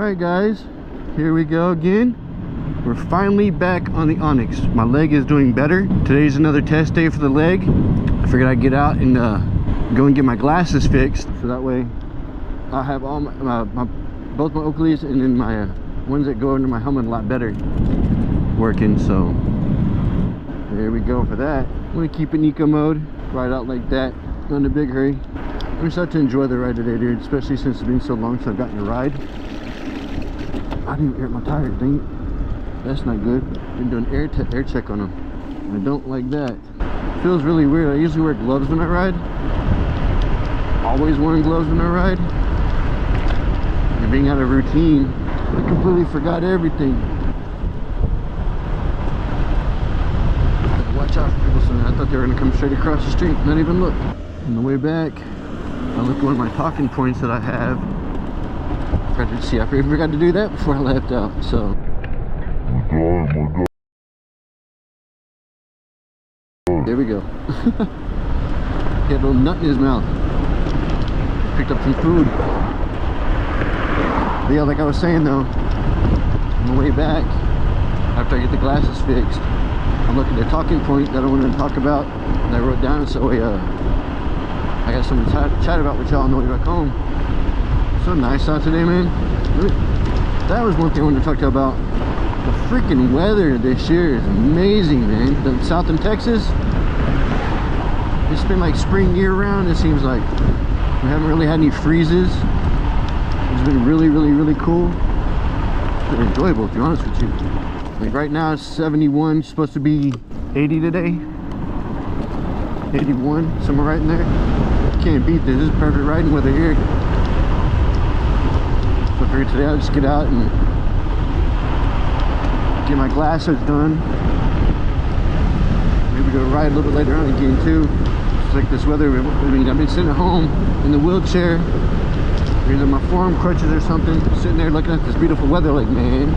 Alright guys, here we go again. We're finally back on the ONYX. My leg is doing better. Today's another test day for the leg. I figured I'd get out and go and get my glasses fixed, so that way I'll have all both my Oakleys and then my ones that go under my helmet a lot better working. So there we go for that. I'm gonna keep in eco mode, ride out like that, not in a big hurry. I'm just out to enjoy the ride today, dude, especially since it's been so long since I've gotten to ride. I didn't even air my tires, dang it. That's not good. Been doing air check on them. I don't like that. It feels really weird. I usually wear gloves when I ride. Always wearing gloves when I ride. And being out of routine, I completely forgot everything. Watch out for people. So I thought they were gonna come straight across the street, not even look. On the way back, I looked at one of my talking points that I have. I forgot to do that before I left out. So there we go. He had a little nut in his mouth. Picked up some food. But yeah, like I was saying though, on the way back, after I get the glasses fixed, I'm looking at a talking point that I wanted to talk about, and I wrote down so I got something to chat about with y'all on the way back home. So nice out today, man. That was one thing I wanted to talk to you about. The freaking weather this year is amazing, man. The South in Texas, it's been like spring year round. It seems like we haven't really had any freezes. It's been really, really, really cool. It's been enjoyable, to be honest with you. Like right now it's 71, it's supposed to be 80 today. 81, somewhere right in there. Can't beat this. This is perfect riding weather here. So I figured today I'll just get out and get my glasses done. Maybe go ride a little bit later on again too. It's like this weather. I mean, I've been sitting at home in the wheelchair, either my forearm crutches or something, sitting there looking at this beautiful weather like, man,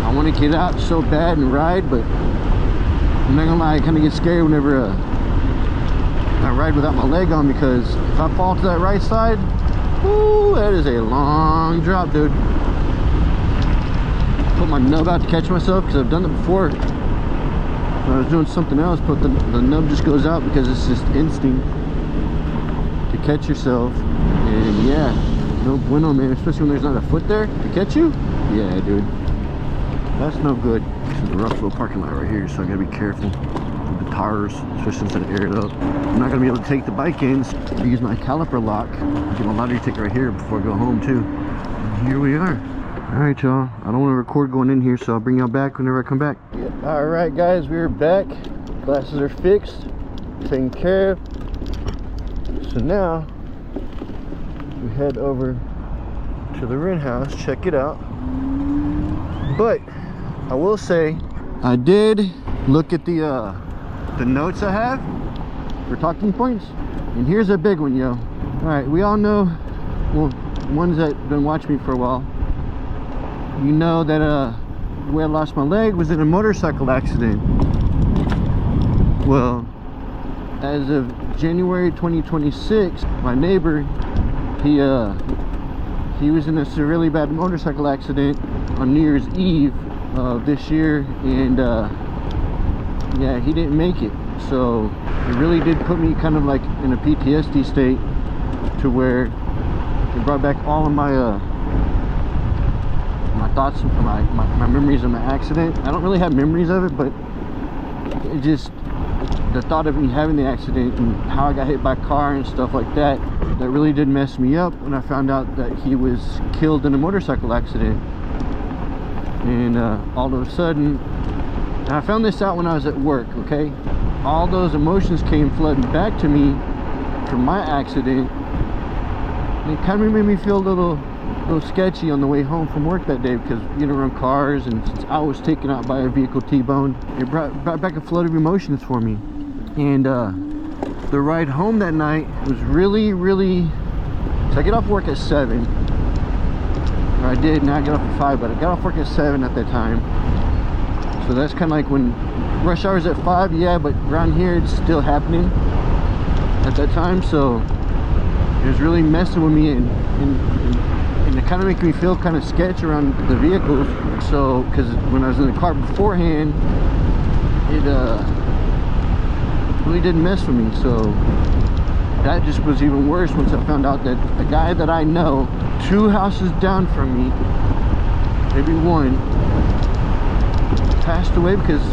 I want to get out so bad and ride, but I'm not gonna lie, I kind of get scared whenever I ride without my leg on, because if I fall to that right side, whoo, that is a long drop, dude. Put my nub out to catch myself, because I've done it before. When I was doing something else, but the nub just goes out because it's just instinct to catch yourself. And yeah, no bueno, man, especially when there's not a foot there to catch you. Yeah, dude, that's no good. This is a rough little parking lot right here, so I gotta be careful with the tires, especially since I air it up. I'm not gonna be able to take the bike in, so I use my caliper lock. I'll get my lottery ticket right here before I go home too. And here we are. All right, y'all, I don't want to record going in here, so I'll bring y'all back whenever I come back. Yeah. All right, guys, we're back. Glasses are fixed, taken care of. So now we head over to the rent house, check it out. But I will say, I did look at the notes I have for talking points, and here's a big one, yo. All right, we all know, well, ones that have been watching me for a while, you know that the way I lost my leg was in a motorcycle accident. Well, as of January 2026, my neighbor, he was in a severely bad motorcycle accident on New Year's Eve of this year, and yeah, he didn't make it. So it really did put me kind of like in a PTSD state, to where it brought back all of my my thoughts, my memories of my accident. I don't really have memories of it, but it just, the thought of me having the accident and how I got hit by a car and stuff like that, that really did mess me up when I found out that he was killed in a motorcycle accident. And all of a sudden, and I found this out when I was at work, okay? All those emotions came flooding back to me from my accident. And it kind of made me feel a little sketchy on the way home from work that day, because being around cars, and since I was taken out by a vehicle, T-boned, it brought back a flood of emotions for me. And the ride home that night was really, really, so I get off work at 7, or I did, now I get off at 5, but I got off work at 7 at that time. So that's kind of like when rush hour's at 5, yeah, but around here it's still happening at that time. So it was really messing with me in a kind of make me feel kind of sketch around the vehicles. So, because when I was in the car beforehand, it really didn't mess with me. So that just was even worse once I found out that a guy that I know 2 houses down from me, maybe one, passed away because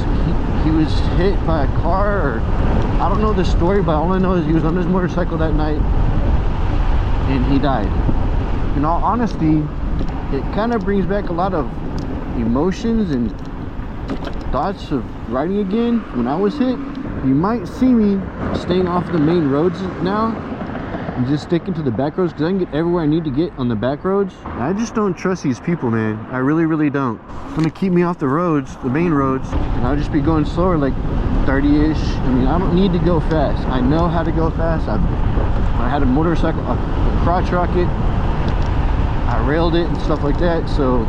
he was hit by a car, or I don't know the story, but all I know is he was on his motorcycle that night and he died. In all honesty, it kind of brings back a lot of emotions and thoughts of riding again. When I was hit, you might see me staying off the main roads now and just sticking to the back roads, because I can get everywhere I need to get on the back roads. I just don't trust these people, man. I really don't. It's gonna keep me off the roads, the main roads, and I'll just be going slower, like 30-ish. I mean, I don't need to go fast. I know how to go fast. I had a motorcycle, a crotch rocket. I railed it and stuff like that. So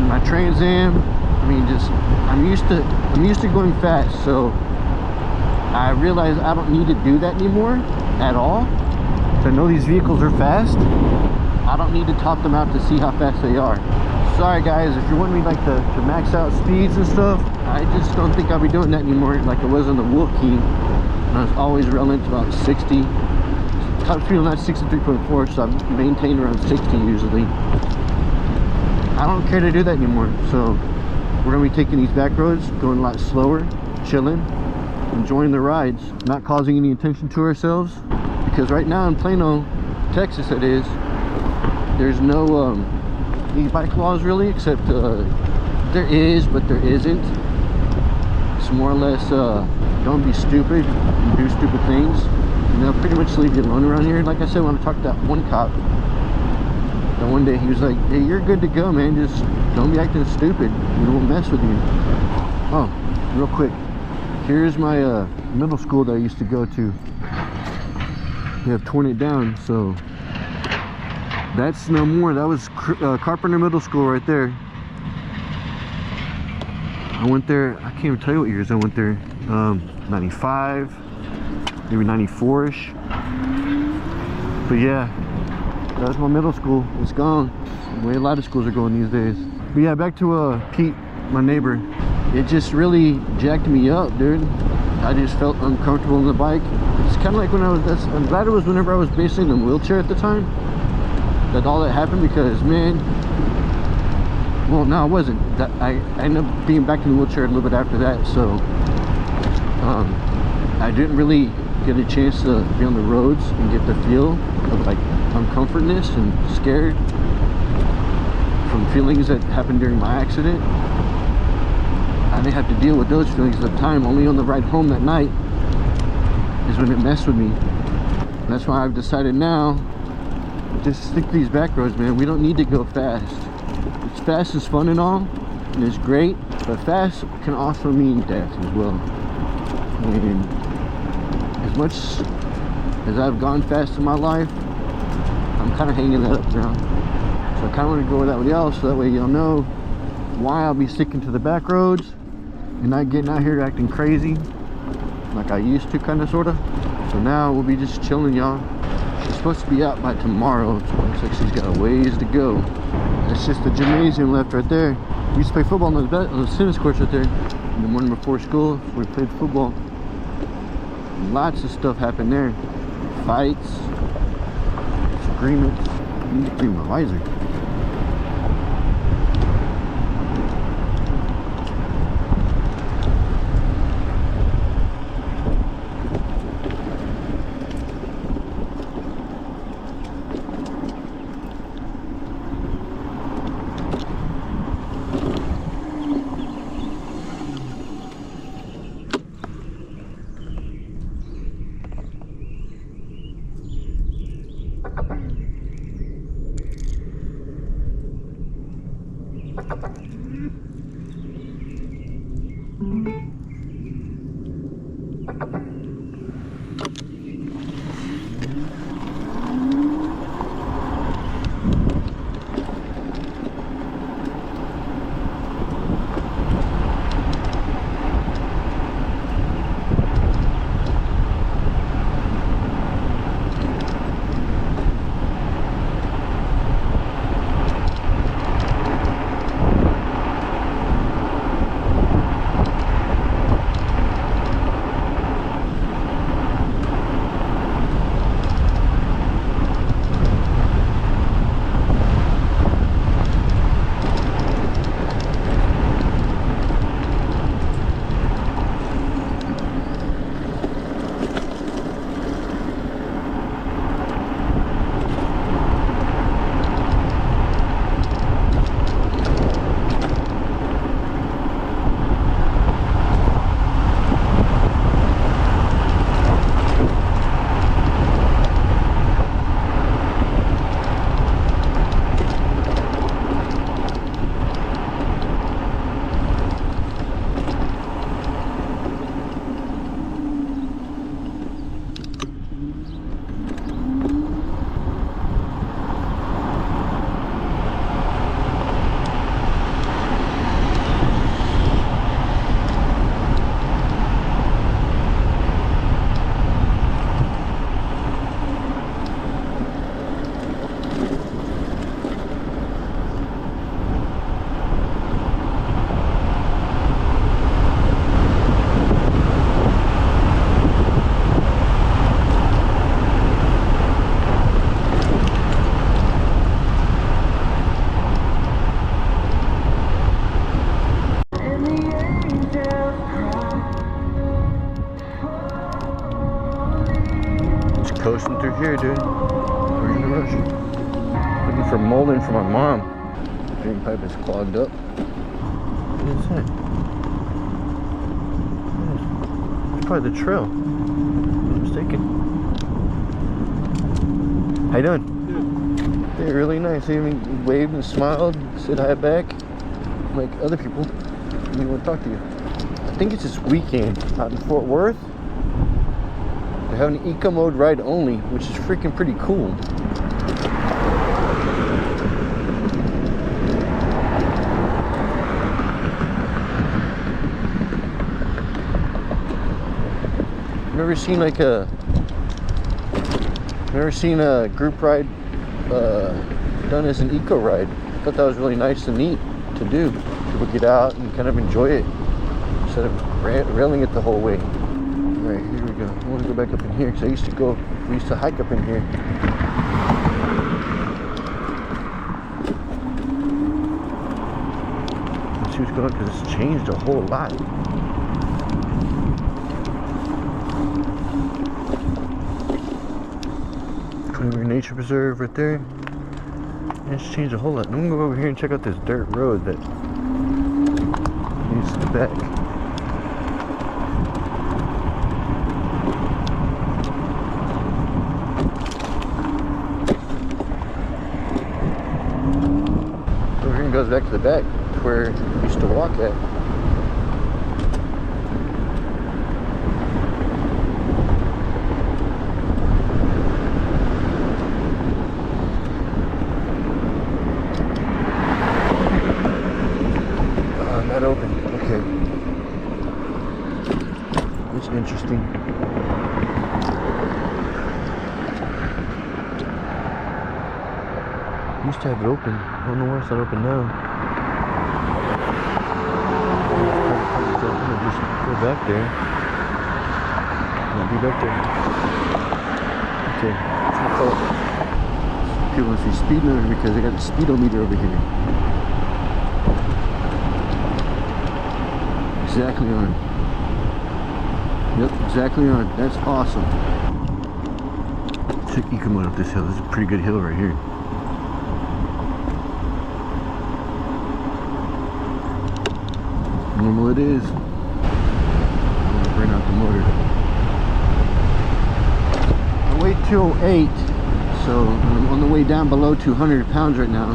my Trans Am, I mean, just I'm used to going fast. So I realize I don't need to do that anymore at all. So I know these vehicles are fast. I don't need to top them out to see how fast they are. Sorry guys, if you're wanting me like to max out speeds and stuff, I just don't think I'll be doing that anymore like I was on the Wilkie. I was always railing to about 60. Top speed on that 63.4, so I've maintained around 60 usually. I don't care to do that anymore. So we're gonna be taking these back roads, going a lot slower, chilling, enjoying the rides, not causing any attention to ourselves, because right now in Plano, Texas it is, there's no these bike laws really, except there is, but there isn't. It's more or less don't be stupid and do stupid things, and they'll pretty much leave you alone around here. Like I said, when I talked to that one cop, that one day he was like, hey, you're good to go, man, just don't be acting stupid, we won't mess with you. Oh, real quick, here's my middle school that I used to go to. They have torn it down, so that's no more. That was Carpenter Middle School right there. I went there, I can't even tell you what years I went there. 95, maybe 94-ish. But yeah, that was my middle school. It's gone. The way a lot of schools are going these days. But yeah, back to Pete, my neighbor. It just really jacked me up, dude. I just felt uncomfortable on the bike. It's kind of like when I was, I'm glad it was whenever I was basically in a wheelchair at the time that all that happened, because man, well, no, I wasn't. I ended up being back in the wheelchair a little bit after that, so I didn't really get a chance to be on the roads and get the feel of like uncomfortness and scared from feelings that happened during my accident. I didn't have to deal with those feelings at the time. Only on the ride home that night is when it messed with me. And that's why I've decided now, just stick to these back roads, man. We don't need to go fast. It's fast is fun and all, and it's great, but fast can also mean death as well. And as much as I've gone fast in my life, I'm kind of hanging that up now. So I kind of want to go with that with y'all, so that way y'all know why I'll be sticking to the back roads and not getting out here acting crazy like I used to, kind of, sort of. So now we'll be just chilling, y'all. She's supposed to be out by tomorrow, so it looks like she's got a ways to go. That's just the gymnasium left right there. We used to play football on the tennis courts right there. In the morning before school, we played football. Lots of stuff happened there. Fights, disagreements. I need to clean my visor. here, dude. We're in a rush. Looking for molding for my mom. The drain pipe is clogged up. What is that? It's probably the trail. I'm mistaken. How you doing? Good. They're really nice. They even waved and smiled, said hi back, like other people. We want to talk to you. I think it's this weekend out in Fort Worth. They're having an eco mode ride only, which is freaking pretty cool. Never seen a group ride done as an eco ride. I thought that was really nice and neat to do. People get out and kind of enjoy it instead of railing it the whole way. All right, here we go. I want to go back up in here because we used to hike up in here. Let's see what's going on because it's changed a whole lot. Nature preserve right there. It's changed a whole lot. I'm gonna go over here and check out this dirt road that leads to the back. Over here and goes back to the back to where we used to walk at. Not open. Okay. It's interesting. Used to have it open. I don't know why it's not open now. I'm gonna just go back there. I'll be back there. Okay. People want to see speed limit because they got the speedometer over here. Exactly on. Yep, exactly on. That's awesome. Check eco mode up this hill. This is a pretty good hill right here. Normal it is. I'm gonna bring out the motor. I weigh 208, so I'm on the way down below 200 pounds right now.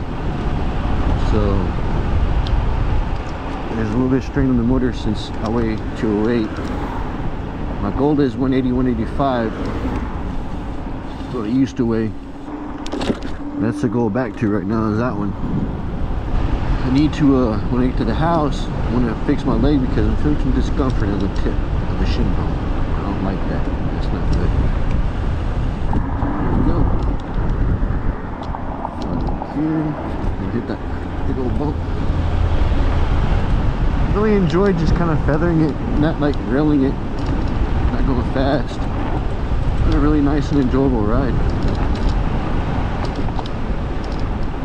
So there's a little bit of strain on the motor since I weigh 208. My goal is 180, 185. That's what I used to weigh. That's the goal back to right now, is that one. I need to, when I get to the house, I want to fix my leg because I'm feeling some discomfort at the tip of the shin bone. I don't like that. That's not good. Here we go. Here, hit that big old bump. Really enjoyed just kind of feathering it, not like railing it, not going fast. But a really nice and enjoyable ride.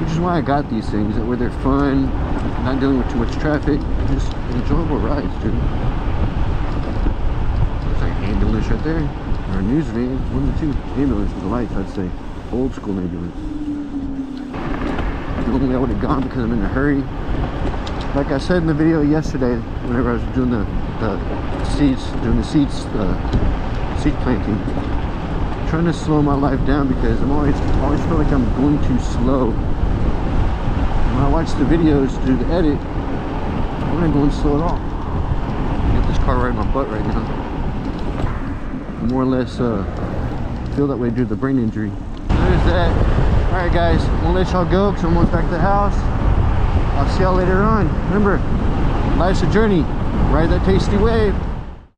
Which is why I got these things, that way they're fun, not dealing with too much traffic, just enjoyable rides, dude. There's like an ambulance right there, or a news van, one of the two. Ambulance with the lights, I'd say. Old school ambulance. Normally I would have gone because I'm in a hurry. Like I said in the video yesterday, whenever I was doing the seats seat planting, I'm trying to slow my life down because I always feel like I'm going too slow. When I watch the videos, do the edit, I'm not going slow at all. I got this car right in my butt right now. I more or less feel that way due to the brain injury. There's that. Alright guys, I'm gonna let y'all go because I'm almost back to the house. I'll see y'all later on. Remember, life's a journey. Ride that tasty wave.